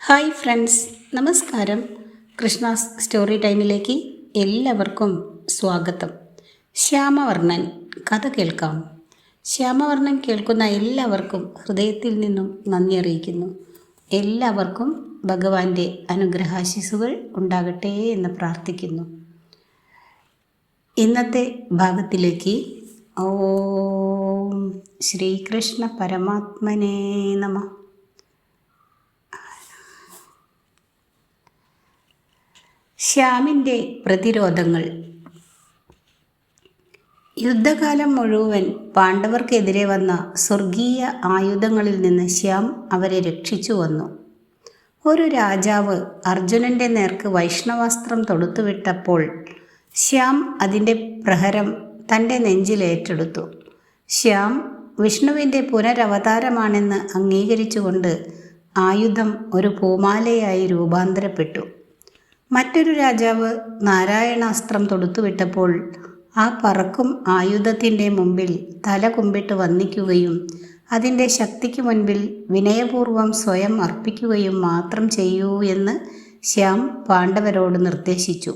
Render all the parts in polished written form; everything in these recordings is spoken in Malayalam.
ഹായ് ഫ്രണ്ട്സ്, നമസ്കാരം. കൃഷ്ണാസ് സ്റ്റോറി ടൈമിലേക്ക് എല്ലാവർക്കും സ്വാഗതം. ശ്യാമവർണ്ണൻ കഥ കേൾക്കാം. ശ്യാമവർണ്ണൻ കേൾക്കുന്ന എല്ലാവർക്കും ഹൃദയത്തിൽ നിന്നും നന്ദി അറിയിക്കുന്നു. എല്ലാവർക്കും ഭഗവാന്റെ അനുഗ്രഹാശിസുകൾ ഉണ്ടാകട്ടെ എന്ന് പ്രാർത്ഥിക്കുന്നു. ഇന്നത്തെ ഭാഗത്തിലേക്ക് ഓം ശ്രീകൃഷ്ണ പരമാത്മനേ നമഃ. ശ്യാമിൻ്റെ പ്രതിരോധങ്ങൾ. യുദ്ധകാലം മുഴുവൻ പാണ്ഡവർക്കെതിരെ വന്ന സ്വർഗീയ ആയുധങ്ങളിൽ നിന്ന് ശ്യാം അവരെ രക്ഷിച്ചു വന്നു. ഒരു രാജാവ് അർജുനൻ്റെ നേർക്ക് വൈഷ്ണവാസ്ത്രം തൊടുത്തുവിട്ടപ്പോൾ ശ്യാം അതിൻ്റെ പ്രഹരം തൻ്റെ നെഞ്ചിലേറ്റെടുത്തു. ശ്യാം വിഷ്ണുവിൻ്റെ പുനരവതാരമാണെന്ന് അംഗീകരിച്ചുകൊണ്ട് ആയുധം ഒരു പൂമാലയായി രൂപാന്തരപ്പെട്ടു. മറ്റൊരു രാജാവ് നാരായണാസ്ത്രം തൊടുത്തുവിട്ടപ്പോൾ ആ പറക്കും ആയുധത്തിൻ്റെ മുമ്പിൽ തല കുമ്പിട്ട് വന്ദിക്കുകയും അതിൻ്റെ ശക്തിക്ക് മുൻപിൽ വിനയപൂർവ്വം സ്വയം അർപ്പിക്കുകയും മാത്രം ചെയ്യൂ എന്ന് ശ്യാം പാണ്ഡവരോട് നിർദ്ദേശിച്ചു.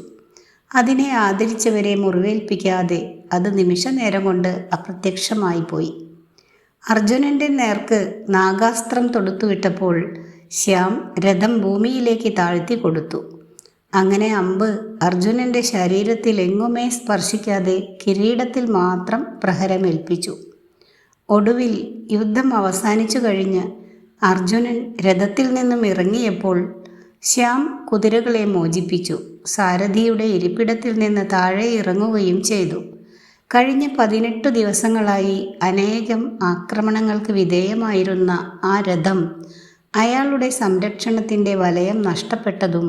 അതിനെ ആദരിച്ചവരെ മുറിവേൽപ്പിക്കാതെ അത് നിമിഷനേരം കൊണ്ട് അപ്രത്യക്ഷമായിപ്പോയി. അർജുനൻ്റെ നേർക്ക് നാഗാസ്ത്രം തൊടുത്തുവിട്ടപ്പോൾ ശ്യാം രഥം ഭൂമിയിലേക്ക് താഴ്ത്തി കൊടുത്തു. അങ്ങനെ അമ്പ് അർജുനൻ്റെ ശരീരത്തിൽ എങ്ങുമേ സ്പർശിക്കാതെ കിരീടത്തിൽ മാത്രം പ്രഹരമേൽപ്പിച്ചു. ഒടുവിൽ യുദ്ധം അവസാനിച്ചു കഴിഞ്ഞ് അർജുനൻ രഥത്തിൽ നിന്നും ഇറങ്ങിയപ്പോൾ ശ്യാം കുതിരകളെ മോചിപ്പിച്ചു. സാരഥിയുടെ ഇരിപ്പിടത്തിൽ നിന്ന് താഴെ ഇറങ്ങുകയും ചെയ്തു. കഴിഞ്ഞ 18 ദിവസങ്ങളായി അനേകം ആക്രമണങ്ങൾക്ക് വിധേയമായിരുന്ന ആ രഥം അയാളുടെ സംരക്ഷണത്തിൻ്റെ വലയം നഷ്ടപ്പെട്ടതും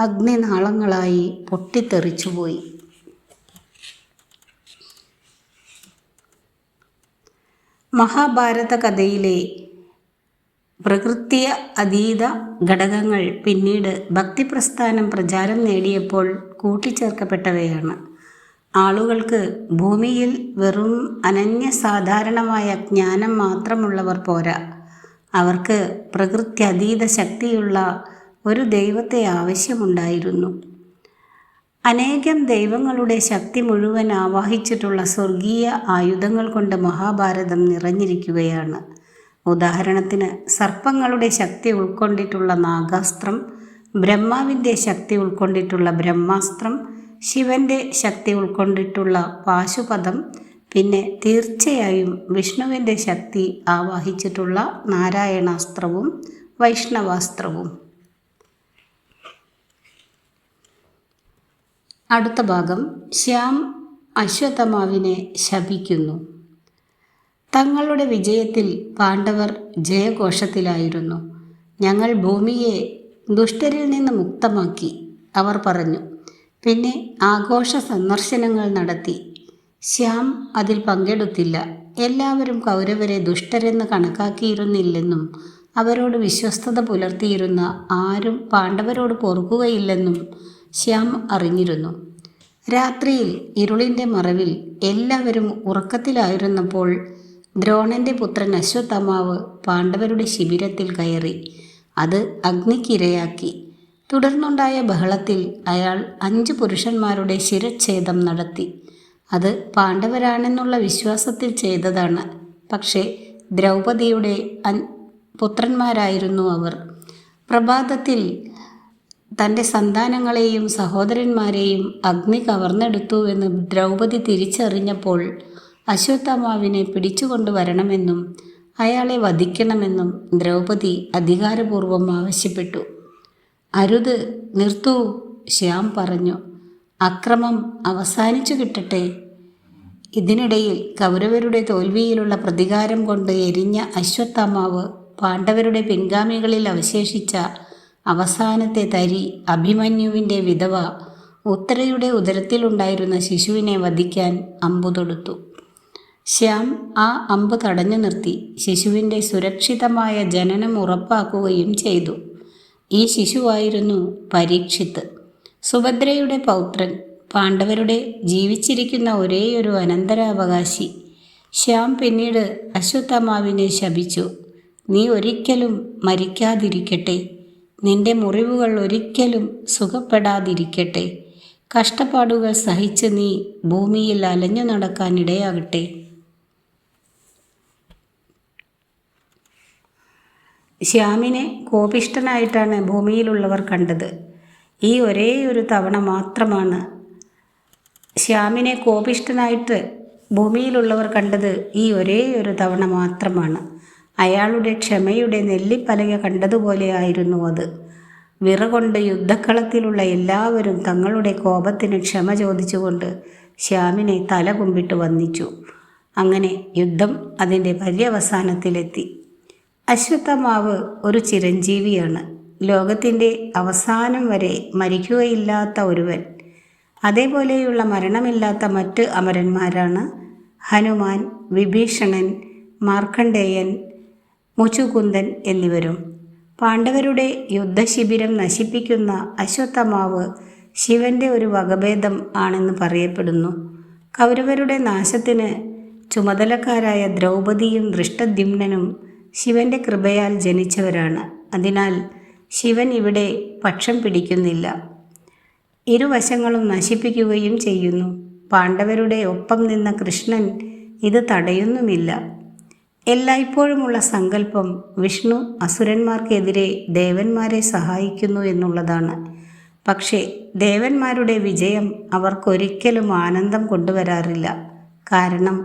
അഗ്നിനാളങ്ങളായി പൊട്ടിത്തെറിച്ചുപോയി. മഹാഭാരത കഥയിലെ പ്രകൃത്യ അതീത ഘടകങ്ങൾ പിന്നീട് ഭക്തിപ്രസ്ഥാനം പ്രചാരം നേടിയപ്പോൾ കൂട്ടിച്ചേർക്കപ്പെട്ടവയാണ്. ആളുകൾക്ക് ഭൂമിയിൽ വെറും അനന്യസാധാരണമായ ജ്ഞാനം മാത്രമുള്ളവർ പോരാ, അവർക്ക് പ്രകൃത്യതീത ശക്തിയുള്ള ഒരു ദൈവത്തെ ആവശ്യമുണ്ടായിരുന്നു. അനേകം ദൈവങ്ങളുടെ ശക്തി മുഴുവൻ ആവാഹിച്ചിട്ടുള്ള സ്വർഗീയ ആയുധങ്ങൾ കൊണ്ട് മഹാഭാരതം നിറഞ്ഞിരിക്കുകയാണ്. ഉദാഹരണത്തിന് സർപ്പങ്ങളുടെ ശക്തി ഉൾക്കൊണ്ടിട്ടുള്ള നാഗാസ്ത്രം, ബ്രഹ്മാവിൻ്റെ ശക്തി ഉൾക്കൊണ്ടിട്ടുള്ള ബ്രഹ്മാസ്ത്രം, ശിവൻ്റെ ശക്തി ഉൾക്കൊണ്ടിട്ടുള്ള പാശുപതം, പിന്നെ തീർച്ചയായും വിഷ്ണുവിൻ്റെ ശക്തി ആവാഹിച്ചിട്ടുള്ള നാരായണാസ്ത്രവും വൈഷ്ണവാസ്ത്രവും. അടുത്ത ഭാഗം. ശ്യാം അശ്വത്ഥമാവിനെ ശപിക്കുന്നു. തങ്ങളുടെ വിജയത്തിൽ പാണ്ഡവർ ജയഘോഷത്തിലായിരുന്നു. ഞങ്ങൾ ഭൂമിയെ ദുഷ്ടരിൽ നിന്ന് മുക്തമാക്കി, അവർ പറഞ്ഞു. പിന്നെ ആഘോഷ സന്ദർശനങ്ങൾ നടത്തി. ശ്യാം അതിൽ പങ്കെടുത്തില്ല. എല്ലാവരും കൗരവരെ ദുഷ്ടരെന്ന് കണക്കാക്കിയിരുന്നില്ലെന്നും അവരോട് വിശ്വസ്തത പുലർത്തിയിരുന്ന ആരും പാണ്ഡവരോട് പൊറുക്കുകയില്ലെന്നും ശ്യാം അറിഞ്ഞിരുന്നു. രാത്രിയിൽ ഇരുളിൻ്റെ മറവിൽ എല്ലാവരും ഉറക്കത്തിലായിരുന്നപ്പോൾ ദ്രോണൻ്റെ പുത്രൻ അശ്വത്ഥമാവ് പാണ്ഡവരുടെ ശിബിരത്തിൽ കയറി അത് അഗ്നിക്കിരയാക്കി. തുടർന്നുണ്ടായ ബഹളത്തിൽ അയാൾ 5 പുരുഷന്മാരുടെ ശിരച്ഛേദം നടത്തി. അത് പാണ്ഡവരാണെന്നുള്ള വിശ്വാസത്തിൽ ചെയ്തതാണ്. പക്ഷേ ദ്രൗപദിയുടെ പുത്രന്മാരായിരുന്നു അവർ. പ്രഭാതത്തിൽ തൻ്റെ സന്താനങ്ങളെയും സഹോദരന്മാരെയും അഗ്നി കവർന്നെടുത്തുവെന്ന് ദ്രൗപദി തിരിച്ചറിഞ്ഞപ്പോൾ അശ്വത്ഥമാവിനെ പിടിച്ചുകൊണ്ടുവരണമെന്നും അയാളെ വധിക്കണമെന്നും ദ്രൗപദി അധികാരപൂർവ്വം ആവശ്യപ്പെട്ടു. അരുത്, നിർത്തൂ, ശ്യാം പറഞ്ഞു. അക്രമം അവസാനിച്ചു കിട്ടട്ടെ. ഇതിനിടയിൽ കൗരവരുടെ തോൽവിയിലുള്ള പ്രതികാരം കൊണ്ട് എരിഞ്ഞ അശ്വത്ഥമാവ് പാണ്ഡവരുടെ പിൻഗാമികളിൽ അവശേഷിച്ച അവസാനത്തെ തരി അഭിമന്യുവിൻ്റെ വിധവ ഉത്തരയുടെ ഉദരത്തിലുണ്ടായിരുന്ന ശിശുവിനെ വധിക്കാൻ അമ്പു തൊടുത്തു. ശ്യാം ആ അമ്പ് തടഞ്ഞു നിർത്തി ശിശുവിൻ്റെ സുരക്ഷിതമായ ജനനം ഉറപ്പാക്കുകയും ചെയ്തു. ഈ ശിശുവായിരുന്നു പരീക്ഷിത്ത്, സുഭദ്രയുടെ പൗത്രൻ, പാണ്ഡവരുടെ ജീവിച്ചിരിക്കുന്ന ഒരേയൊരു അനന്തരാവകാശി. ശ്യാം പിന്നീട് അശ്വത്ഥമാവിനെ ശപിച്ചു. നീ ഒരിക്കലും മരിക്കാതിരിക്കട്ടെ. നിന്റെ മുറിവുകൾ ഒരിക്കലും സുഖപ്പെടാതിരിക്കട്ടെ. കഷ്ടപ്പാടുകൾ സഹിച്ച് നീ ഭൂമിയിൽ അലഞ്ഞു നടക്കാൻ ഇടയാകട്ടെ. ശ്യാമിനെ കോപിഷ്ഠനായിട്ടാണ് ഭൂമിയിലുള്ളവർ കണ്ടത്. ഈ ഒരേയൊരു തവണ മാത്രമാണ് ശ്യാമിനെ കോപിഷ്ഠനായിട്ട് ഭൂമിയിലുള്ളവർ കണ്ടത്. ഈ ഒരേയൊരു തവണ മാത്രമാണ്. അയാളുടെ ക്ഷമയുടെ നെല്ലിപ്പലക കണ്ടതുപോലെ ആയിരുന്നു അത്. വിറകൊണ്ട് യുദ്ധക്കളത്തിലുള്ള എല്ലാവരും തങ്ങളുടെ കോപത്തിന് ക്ഷമ ചോദിച്ചുകൊണ്ട് ശ്യാമിനെ തല കുമ്പിട്ട് വന്ദിച്ചു. അങ്ങനെ യുദ്ധം അതിൻ്റെ പര്യവസാനത്തിലെത്തി. അശ്വത്ഥമാവ് ഒരു ചിരഞ്ജീവിയാണ്. ലോകത്തിൻ്റെ അവസാനം വരെ മരിക്കുകയില്ലാത്ത ഒരുവൻ. അതേപോലെയുള്ള മരണമില്ലാത്ത മറ്റ് അമരന്മാരാണ് ഹനുമാൻ, വിഭീഷണൻ, മാർക്കണ്ഡേയൻ, മുചുകുന്ദൻ എന്നിവരും. പാണ്ഡവരുടെ യുദ്ധശിബിരം നശിപ്പിക്കുന്ന അശ്വത്ഥമാവ് ശിവന്റെ ഒരു വകഭേദം ആണെന്ന് പറയപ്പെടുന്നു. കൗരവരുടെ നാശത്തിന് ചുമതലക്കാരായ ദ്രൗപദിയും ദൃഷ്ടദ്യുമ്നനും ശിവന്റെ കൃപയാൽ ജനിച്ചവരാണ്. അതിനാൽ ശിവൻ ഇവിടെ പക്ഷം പിടിക്കുന്നില്ല, ഇരുവശങ്ങളും നശിപ്പിക്കുകയും ചെയ്യുന്നു. പാണ്ഡവരുടെ ഒപ്പം നിന്ന കൃഷ്ണൻ ഇത് തടയുന്നുമില്ല. എല്ലായ്പ്പോഴുമുള്ള സങ്കല്പം വിഷ്ണു അസുരന്മാർക്കെതിരെ ദേവന്മാരെ സഹായിക്കുന്നു എന്നുള്ളതാണ്. പക്ഷേ ദേവന്മാരുടെ വിജയം അവർക്കൊരിക്കലും ആനന്ദം കൊണ്ടുവരാറില്ല. കാരണം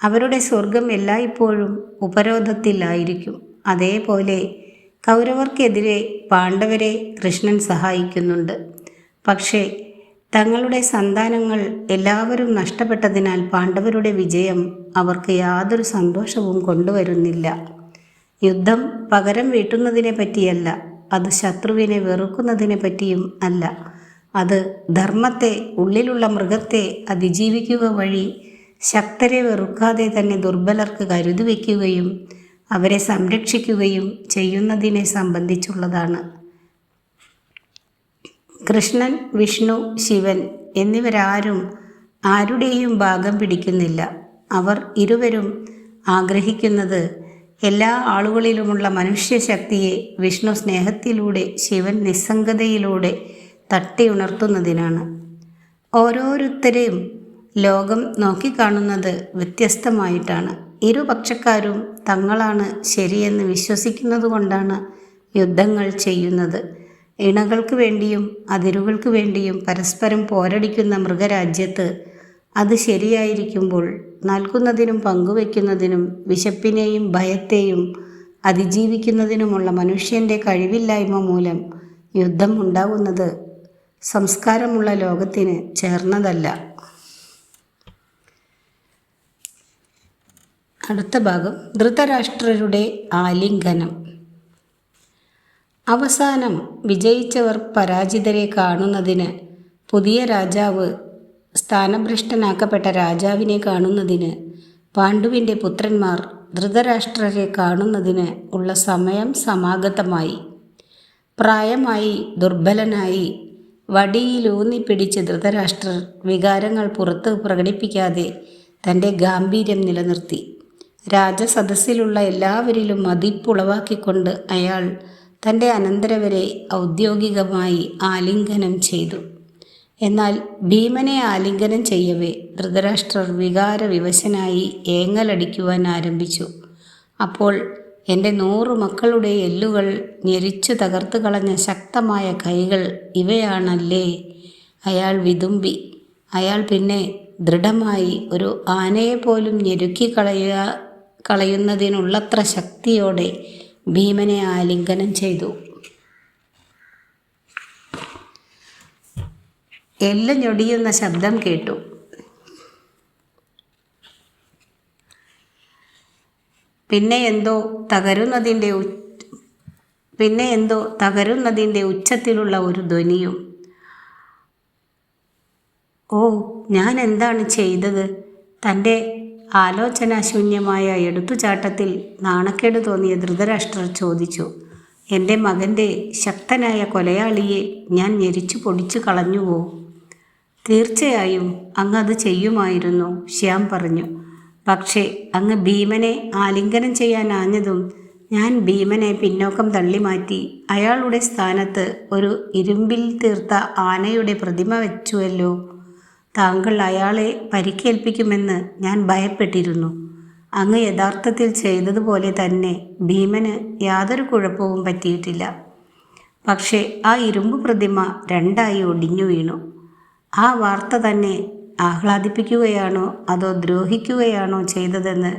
അവരുടെ സ്വർഗം എല്ലായ്പ്പോഴും ഉപരോധത്തിലായിരിക്കും. അതേപോലെ കൗരവർക്കെതിരെ പാണ്ഡവരെ കൃഷ്ണൻ സഹായിക്കുന്നുണ്ട്. പക്ഷേ തങ്ങളുടെ സന്താനങ്ങൾ എല്ലാവരും നഷ്ടപ്പെട്ടതിനാൽ പാണ്ഡവരുടെ വിജയം അവർക്ക് യാതൊരു സന്തോഷവും കൊണ്ടുവരുന്നില്ല. യുദ്ധം പകരം വീട്ടുന്നതിനെ പറ്റിയല്ല, അത് ശത്രുവിനെ വെറുക്കുന്നതിനെ പറ്റിയും അല്ല. അത് ധർമ്മത്തെ, ഉള്ളിലുള്ള മൃഗത്തെ അതിജീവിക്കുക വഴി ശക്തരെ വെറുക്കാതെ തന്നെ ദുർബലർക്ക് കരുതി വയ്ക്കുകയും അവരെ സംരക്ഷിക്കുകയും ചെയ്യുന്നതിനെ സംബന്ധിച്ചുള്ളതാണ്. കൃഷ്ണൻ, വിഷ്ണു, ശിവൻ എന്നിവരാരും ആരുടെയും ഭാഗം പിടിക്കുന്നില്ല. അവർ ഇരുവരും ആഗ്രഹിക്കുന്നത് എല്ലാ ആളുകളിലുമുള്ള മനുഷ്യശക്തിയെ വിഷ്ണു സ്നേഹത്തിലൂടെ, ശിവൻ നിസ്സംഗതയിലൂടെ തട്ടിയുണർത്തുന്നതിനാണ്. ഓരോരുത്തരെയും ലോകം നോക്കിക്കാണുന്നത് വ്യത്യസ്തമായിട്ടാണ്. ഇരുപക്ഷക്കാരും തങ്ങളാണ് ശരിയെന്ന് വിശ്വസിക്കുന്നതുകൊണ്ടാണ് യുദ്ധങ്ങൾ ചെയ്യുന്നത്. ഇണകൾക്ക് വേണ്ടിയും അതിരുകൾക്ക് വേണ്ടിയും പരസ്പരം പോരടിക്കുന്ന മൃഗരാജ്യത്ത് അത് ശരിയായിരിക്കുമ്പോൾ നൽകുന്നതിനും പങ്കുവയ്ക്കുന്നതിനും വിശപ്പിനെയും ഭയത്തെയും അതിജീവിക്കുന്നതിനുമുള്ള മനുഷ്യൻ്റെ കഴിവില്ലായ്മ മൂലം യുദ്ധം ഉണ്ടാകുന്നത് സംസ്കാരമുള്ള ലോകത്തിന് ചേർന്നതല്ല. അടുത്ത ഭാഗം ധൃതരാഷ്ട്രരുടെ ആലിംഗനം. അവസാനം വിജയിച്ചവർ പരാജിതരെ കാണുന്നതിന്, പുതിയ രാജാവ് സ്ഥാനഭ്രഷ്ടനാക്കപ്പെട്ട രാജാവിനെ കാണുന്നതിന്, പാണ്ഡുവിൻ്റെ പുത്രന്മാർ ധൃതരാഷ്ട്രരെ കാണുന്നതിന് ഉള്ള സമയം സമാഗതമായി. പ്രായമായി ദുർബലനായി വടിയിലൂന്നിപ്പിടിച്ച് ധൃതരാഷ്ട്രർ വികാരങ്ങൾ പുറത്ത് പ്രകടിപ്പിക്കാതെ തൻ്റെ ഗാംഭീര്യം നിലനിർത്തി. രാജസദസ്സിലുള്ള എല്ലാവരിലും മതിപ്പുളവാക്കിക്കൊണ്ട് അയാൾ തൻ്റെ അനന്തരവരെ ഔദ്യോഗികമായി ആലിംഗനം ചെയ്തു. എന്നാൽ ഭീമനെ ആലിംഗനം ചെയ്യവേ ധൃതരാഷ്ട്രർ വികാരവിവശനായി ഏങ്ങലടിക്കുവാൻ ആരംഭിച്ചു. അപ്പോൾ എൻ്റെ 100 മക്കളുടെ എല്ലുകൾ ഞെരിച്ചു തകർത്തു കളഞ്ഞ ശക്തമായ കൈകൾ ഇവയാണല്ലേ? അയാൾ വിതുമ്പി. അയാൾ പിന്നെ ദൃഢമായി ഒരു ആനയെപ്പോലും ഞെരുക്കി കളയുന്നതിനുള്ളത്ര ശക്തിയോടെ ഭീമനെ ആലിംഗനം ചെയ്തു. എല്ല് ഞൊടിയുന്ന ശബ്ദം കേട്ടു. പിന്നെ എന്തോ തകരുന്നതിൻ്റെ ഉച്ചത്തിലുള്ള ഒരു ധ്വനിയും. ഓ, ഞാൻ എന്താണ് ചെയ്തത്? തൻ്റെ ആലോചനാശൂന്യമായ എടുത്തുചാട്ടത്തിൽ നാണക്കേട് തോന്നിയ ധൃതരാഷ്ട്രർ ചോദിച്ചു. എൻ്റെ മകൻ്റെ ശക്തനായ കൊലയാളിയെ ഞാൻ ഞെരിച്ചു പൊടിച്ചു കളഞ്ഞുവോ? തീർച്ചയായും അങ്ങ് അത് ചെയ്യുമായിരുന്നു, ശ്യാം പറഞ്ഞു. പക്ഷേ അങ്ങ് ഭീമനെ ആലിംഗനം ചെയ്യാനാഞ്ഞതും ഞാൻ ഭീമനെ പിന്നോക്കം തള്ളി മാറ്റി. അയാളുടെ സ്ഥാനത്ത് ഒരു ഇരുമ്പിൽ തീർത്ത ആനയുടെ പ്രതിമ വെച്ചുവല്ലോ. താങ്കൾ അയാളെ പരിക്കേൽപ്പിക്കുമെന്ന് ഞാൻ ഭയപ്പെട്ടിരുന്നു. അങ്ങ് യഥാർത്ഥത്തിൽ ചെയ്തതുപോലെ തന്നെ ഭീമന് യാതൊരു കുഴപ്പവും പറ്റിയിട്ടില്ല. പക്ഷേ ആ ഇരുമ്പ് പ്രതിമ രണ്ടായി ഒടിഞ്ഞു വീണു. ആ വാർത്ത തന്നെ ആഹ്ലാദിപ്പിക്കുകയാണോ അതോ ദ്രോഹിക്കുകയാണോ ചെയ്തതെന്ന്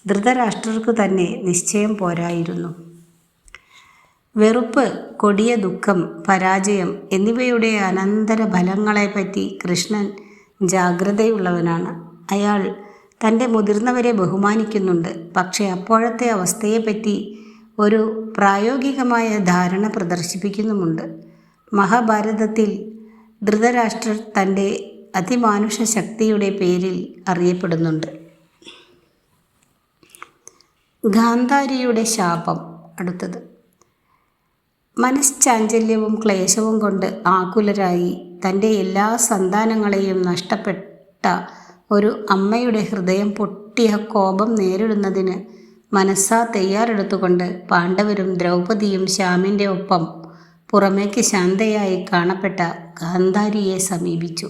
ധൃതരാഷ്ട്രർക്ക് തന്നെ നിശ്ചയം പോരായിരുന്നു. വെറുപ്പ്, കൊടിയ ദുഃഖം, പരാജയം എന്നിവയുടെ അനന്തര ഫലങ്ങളെപ്പറ്റി കൃഷ്ണൻ ജാഗ്രതയുള്ളവനാണ്. അയാൾ തൻ്റെ മുതിർന്നവരെ ബഹുമാനിക്കുന്നുണ്ട്. പക്ഷേ അപ്പോഴത്തെ അവസ്ഥയെപ്പറ്റി ഒരു പ്രായോഗികമായ ധാരണ പ്രദർശിപ്പിക്കുന്നുമുണ്ട്. മഹാഭാരതത്തിൽ ധൃതരാഷ്ട്രർ തൻ്റെ അതിമാനുഷ ശക്തിയുടെ പേരിൽ അറിയപ്പെടുന്നുണ്ട്. ഗാന്ധാരിയുടെ ശാപം. അടുത്തത്. മനശ്ചാഞ്ചല്യവും ക്ലേശവും കൊണ്ട് ആകുലരായി തൻ്റെ എല്ലാ സന്താനങ്ങളെയും നഷ്ടപ്പെട്ട ഒരു അമ്മയുടെ ഹൃദയം പൊട്ടിയ കോപം നേരിടുന്നതിന് മനസ്സാ തയ്യാറെടുത്തുകൊണ്ട് പാണ്ഡവരും ദ്രൗപദിയും ശ്യാമിൻ്റെ ഒപ്പം പുറമേക്ക് ശാന്തയായി കാണപ്പെട്ട ഗാന്ധാരിയെ സമീപിച്ചു.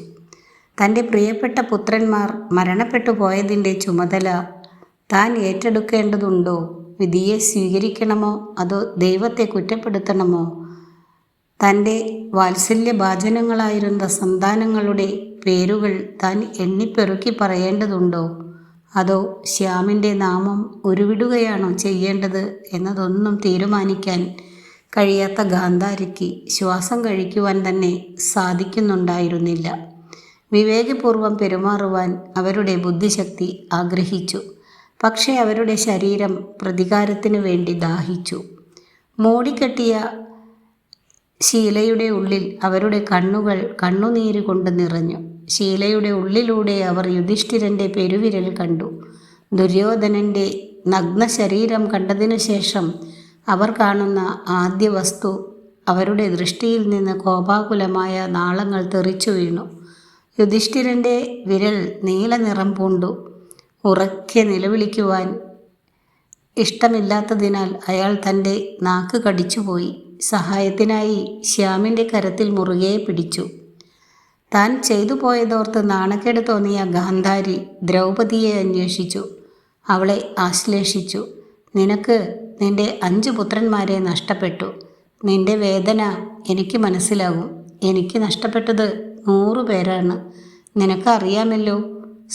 തൻ്റെ പ്രിയപ്പെട്ട പുത്രന്മാർ മരണപ്പെട്ടു പോയതിൻ്റെ ചുമതല താൻ ഏറ്റെടുക്കേണ്ടതുണ്ടോ? വിധിയെ സ്വീകരിക്കണമോ അതോ ദൈവത്തെ കുറ്റപ്പെടുത്തണമോ? തൻ്റെ വാത്സല്യഭാജനങ്ങളായിരുന്ന സന്താനങ്ങളുടെ പേരുകൾ താൻ എണ്ണിപ്പെറുക്കി പറയേണ്ടതുണ്ടോ അതോ ശ്യാമിൻ്റെ നാമം ഉരുവിടുകയാണോ ചെയ്യേണ്ടത് എന്നതൊന്നും തീരുമാനിക്കാൻ കഴിയാത്ത ഗാന്ധാരിക്ക് ശ്വാസം കഴിക്കുവാൻ തന്നെ സാധിക്കുന്നുണ്ടായിരുന്നില്ല. വിവേകപൂർവം പെരുമാറുവാൻ അവരുടെ ബുദ്ധിശക്തി ആഗ്രഹിച്ചു. പക്ഷേ അവരുടെ ശരീരം പ്രതികാരത്തിനു വേണ്ടി ദാഹിച്ചു. മൂടിക്കെട്ടിയ ശീലയുടെ ഉള്ളിൽ അവരുടെ കണ്ണുകൾ കണ്ണുനീര് കൊണ്ട് നിറഞ്ഞു. ശീലയുടെ ഉള്ളിലൂടെ അവർ യുധിഷ്ഠിരൻ്റെ പെരുവിരൽ കണ്ടു. ദുര്യോധനൻ്റെ നഗ്ന ശരീരം കണ്ടതിനു ശേഷം അവർ കാണുന്ന ആദ്യ വസ്തു അവരുടെ ദൃഷ്ടിയിൽ നിന്ന് കോപാകുലമായ നാളങ്ങൾ തെറിച്ചു വീണു. യുധിഷ്ഠിരൻ്റെ വിരൽ നീല നിറം പൂണ്ടു. ഉറക്കെ നിലവിളിക്കുവാൻ ഇഷ്ടമില്ലാത്തതിനാൽ അയാൾ തൻ്റെ നാക്ക് കടിച്ചുപോയി. സഹായത്തിനായി ശ്യാമിൻ്റെ കരത്തിൽ മുറുകെ പിടിച്ചു. താൻ ചെയ്തു പോയതോർത്ത് നാണക്കേട് തോന്നിയ ഗാന്ധാരി ദ്രൗപദിയെ അന്വേഷിച്ചു. അവളെ ആശ്ലേഷിച്ചു. നിനക്ക് നിന്റെ 5 പുത്രന്മാരെ നഷ്ടപ്പെട്ടു. നിന്റെ വേദന എനിക്ക് മനസ്സിലാകും. എനിക്ക് നഷ്ടപ്പെട്ടത് 100 പേരാണ്. നിനക്കറിയാമല്ലോ.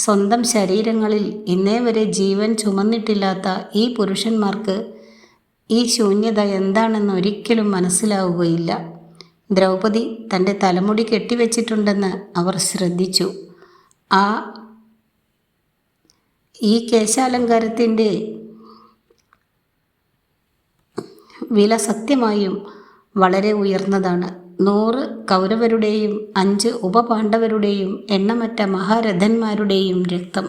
സ്വന്തം ശരീരങ്ങളിൽ ഇന്നേ വരെ ജീവൻ ചുമന്നിട്ടില്ലാത്ത ഈ പുരുഷന്മാർക്ക് ഈ ശൂന്യത എന്താണെന്ന് ഒരിക്കലും മനസ്സിലാവുകയില്ല. ദ്രൗപദി തൻ്റെ തലമുടി കെട്ടിവെച്ചിട്ടുണ്ടെന്ന് അവർ ശ്രദ്ധിച്ചു. ഈ കേശാലങ്കാരത്തിൻ്റെ വില സത്യമായും വളരെ ഉയർന്നതാണ്. 100 കൗരവരുടെയും 5 ഉപപാണ്ഡവരുടെയും എണ്ണമറ്റ മഹാരഥന്മാരുടെയും രക്തം.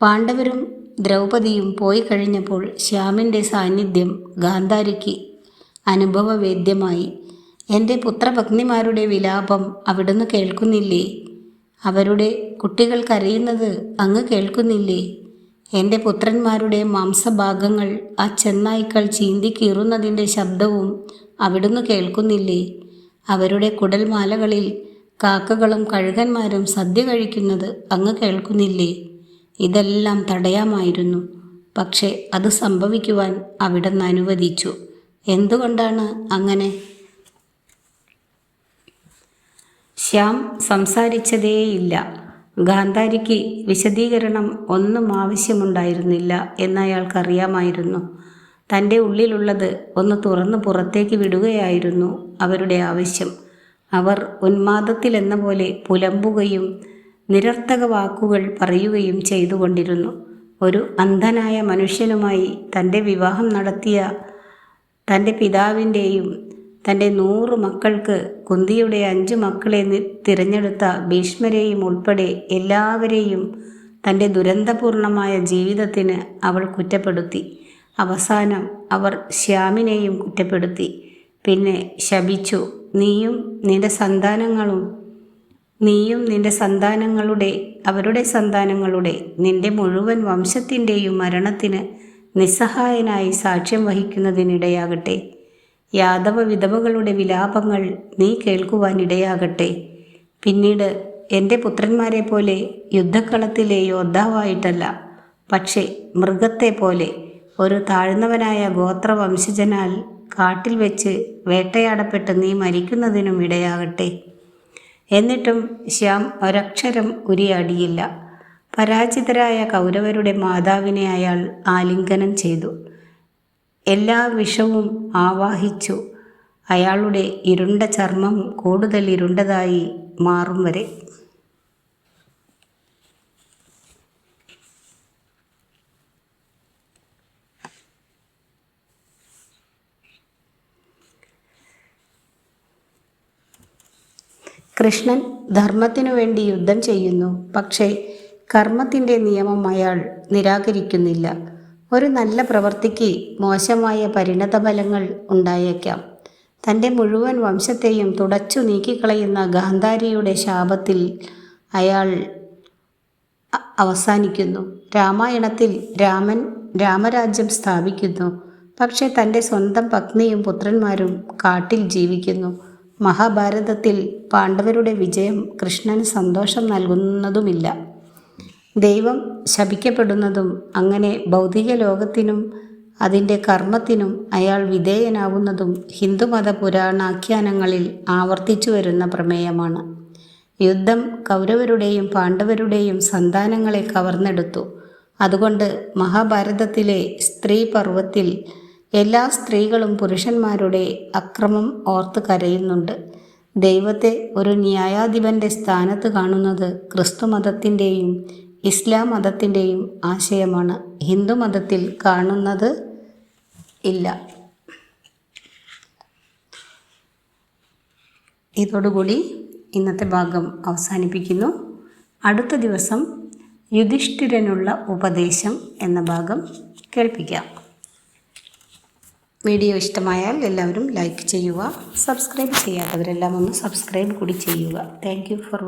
പാണ്ഡവരും ദ്രൗപദിയും പോയി കഴിഞ്ഞപ്പോൾ ശ്യാമിൻ്റെ സാന്നിധ്യം ഗാന്ധാരിക്ക് അനുഭവവേദ്യമായി. എൻ്റെ പുത്രപത്നിമാരുടെ വിലാപം അവിടുന്ന് കേൾക്കുന്നില്ലേ? അവരുടെ കുട്ടികൾ കരയുന്നത് അങ്ങ് കേൾക്കുന്നില്ലേ? എൻ്റെ പുത്രന്മാരുടെ മാംസഭാഗങ്ങൾ ആ ചെന്നായ്ക്കൾ ചീന്തി കീറുന്നതിൻ്റെ ശബ്ദവും അവിടുന്ന് കേൾക്കുന്നില്ലേ? അവരുടെ കുടൽമാലകളിൽ കാക്കകളും കഴുകന്മാരും സദ്യ കഴിക്കുന്നത് അങ്ങ് കേൾക്കുന്നില്ലേ? ഇതെല്ലാം തടയാമായിരുന്നു. പക്ഷേ അത് സംഭവിക്കുവാൻ അവിടുന്ന് അനുവദിച്ചു. എന്തുകൊണ്ടാണ് അങ്ങനെ? ശ്യാം സംസാരിച്ചതേയില്ല. ഗാന്ധാരിക്ക് വിശദീകരണം ഒന്നും ആവശ്യമുണ്ടായിരുന്നില്ല എന്നയാൾക്കറിയാമായിരുന്നു. തൻ്റെ ഉള്ളിലുള്ളത് ഒന്ന് തുറന്ന് പുറത്തേക്ക് വിടുകയായിരുന്നു അവരുടെ ആവശ്യം. അവർ ഉന്മാദത്തിലെന്ന പോലെ പുലമ്പുകയും നിരർത്ഥക വാക്കുകൾ പറയുകയും ചെയ്തുകൊണ്ടിരുന്നു. ഒരു അന്ധനായ മനുഷ്യനുമായി തൻ്റെ വിവാഹം നടത്തിയ തൻ്റെ പിതാവിൻ്റെയും തൻ്റെ 100 മക്കൾക്ക് കുന്തിയുടെ 5 മക്കളെ തിരഞ്ഞെടുത്ത ഭീഷ്മരെയും ഉൾപ്പെടെ എല്ലാവരെയും തൻ്റെ ദുരന്തപൂർണമായ ജീവിതത്തിന് അവൾ കുറ്റപ്പെടുത്തി. അവസാനം അവർ ശ്യാമിനെയും കുറ്റപ്പെടുത്തി. പിന്നെ ശപിച്ചു. നീയും നിന്റെ സന്താനങ്ങളുടെ അവരുടെ സന്താനങ്ങളുടെ നിന്റെ മുഴുവൻ വംശത്തിൻ്റെയും മരണത്തിന് നിസ്സഹായനായി സാക്ഷ്യം വഹിക്കുന്നതിനിടയാകട്ടെ. യാദവ വിധവകളുടെ വിലാപങ്ങൾ നീ കേൾക്കുവാനിടയാകട്ടെ. പിന്നീട് എൻ്റെ പുത്രന്മാരെ പോലെ യുദ്ധക്കളത്തിലെ യോദ്ധാവായിട്ടല്ല, പക്ഷേ മൃഗത്തെ പോലെ ഒരു താഴ്ന്നവനായ ഗോത്രവംശജനാൽ കാട്ടിൽ വെച്ച് വേട്ടയാടപ്പെട്ട് നീ മരിക്കുന്നതിനും ഇടയാകട്ടെ. എന്നിട്ടും ശ്യാം ഒരക്ഷരം ഉരിയാടിയില്ല. പരാജിതരായ കൗരവരുടെ മാതാവിനെ അയാൾ ആലിംഗനം ചെയ്തു. എല്ലാ വിഷവും ആവാഹിച്ചു. അയാളുടെ ഇരുണ്ട ചർമ്മം കൂടുതൽ ഇരുണ്ടതായി മാറും വരെ. കൃഷ്ണൻ ധർമ്മത്തിനു വേണ്ടി യുദ്ധം ചെയ്യുന്നു. പക്ഷേ കർമ്മത്തിൻ്റെ നിയമം അയാൾ നിരാകരിക്കുന്നില്ല. ഒരു നല്ല പ്രവൃത്തിക്ക് മോശമായ പരിണതഫലങ്ങൾ ഉണ്ടായേക്കാം. തൻ്റെ മുഴുവൻ വംശത്തെയും തുടച്ചു നീക്കിക്കളയുന്ന ഗാന്ധാരിയുടെ ശാപത്തിൽ അയാൾ അവസാനിക്കുന്നു. രാമായണത്തിൽ രാമൻ രാമരാജ്യം സ്ഥാപിക്കുന്നു. പക്ഷേ തൻ്റെ സ്വന്തം പത്നിയും പുത്രന്മാരും കാട്ടിൽ ജീവിക്കുന്നു. മഹാഭാരതത്തിൽ പാണ്ഡവരുടെ വിജയം കൃഷ്ണന് സന്തോഷം നൽകുന്നതുമില്ല. ദൈവം ശപിക്കപ്പെടുന്നതും അങ്ങനെ ഭൗതിക ലോകത്തിനും അതിൻ്റെ കർമ്മത്തിനും അയാൾ വിധേയനാവുന്നതും ഹിന്ദുമത പുരാണാഖ്യാനങ്ങളിൽ ആവർത്തിച്ചു വരുന്ന പ്രമേയമാണ്. യുദ്ധം കൗരവരുടെയും പാണ്ഡവരുടെയും സന്താനങ്ങളെ കവർന്നെടുത്തു. അതുകൊണ്ട് മഹാഭാരതത്തിലെ സ്ത്രീ പർവ്വത്തിൽ എല്ലാ സ്ത്രീകളും പുരുഷന്മാരുടെ അക്രമം ഓർത്ത് കരയുന്നുണ്ട്. ദൈവത്തെ ഒരു ന്യായാധിപൻ്റെ സ്ഥാനത്ത് കാണുന്നത് ക്രിസ്തുമതത്തിൻ്റെയും ഇസ്ലാം മതത്തിൻ്റെയും ആശയമാണ്. ഹിന്ദു മതത്തിൽ കാണുന്നത് ഇല്ല. ഇതോടുകൂടി ഇന്നത്തെ ഭാഗം അവസാനിപ്പിക്കുന്നു. അടുത്ത ദിവസം യുധിഷ്ഠിരനുള്ള ഉപദേശം എന്ന ഭാഗം കേൾപ്പിക്കാം. വീഡിയോ ഇഷ്ടമായാൽ എല്ലാവരും ലൈക്ക് ചെയ്യുക. സബ്സ്ക്രൈബ് ചെയ്യാത്തവരെല്ലാം ഒന്ന് സബ്സ്ക്രൈബ് കൂടി ചെയ്യുക. Thank you for